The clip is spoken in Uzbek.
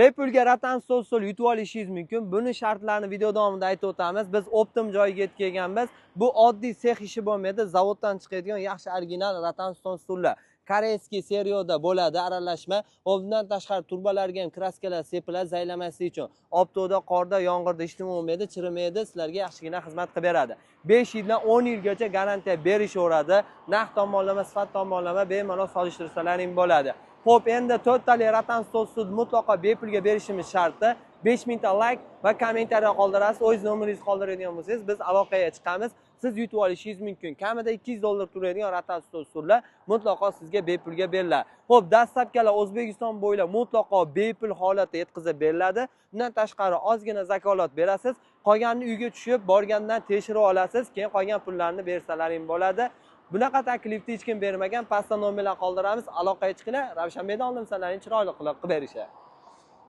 Bepulga ratan stol yutib olishingiz mumkin. Buni shartlarini video davomida aytib o'tamiz. Biz optim joyiga yetib kelganmiz. Bu oddiy sex ishi bo'lmaydi. Zavoddan chiqadigan yaxshi original ratan stollar. Koreyskiy seriyada bo'ladi aralashma. Bundan tashqari turbalarga ham kraskalar sepiladi zaylamaslik uchun. Optoda, qorda, yomg'irda hech nima bo'lmaydi, chirimaydi, sizlarga yaxshigina xizmat qilib beradi. 5 yildan 10 yilgacha garantiya berishaveradi. Narx tomonlama, sifat tomonlama bemalol solishtirirsalaring bo'ladi. Xo'p, endi to'rttali ratan stolsiz mutlaqo bepulga berishimiz sharti. 5000 ta like va kommentariya qoldirasiz. O'z nomeringizni qoldiradigan bo'lsangiz, biz aloqaga chiqamiz. Siz yutib olishingiz mumkin. Kamida 200 dollar turadigan ratan stollar mutlaqo sizga bepulga beriladi. Xo'p, dastlabkilar O'zbekiston bo'ylab mutlaqo bepul holatda yetkazib beriladi. Bundan tashqari ozgina zakolat berasiz. Qolganini uyga tushib, borgandan tekshirib olasiz. Keyin qolgan pullarni bersalaring bo'ladi. Bunaqa taklifni hech kim bermagan. Pastda nomerlar qoldiramiz. Aloqaga chiqinglar. Ravshanbekdan oldimsalaring chiroyli qilib berishadi.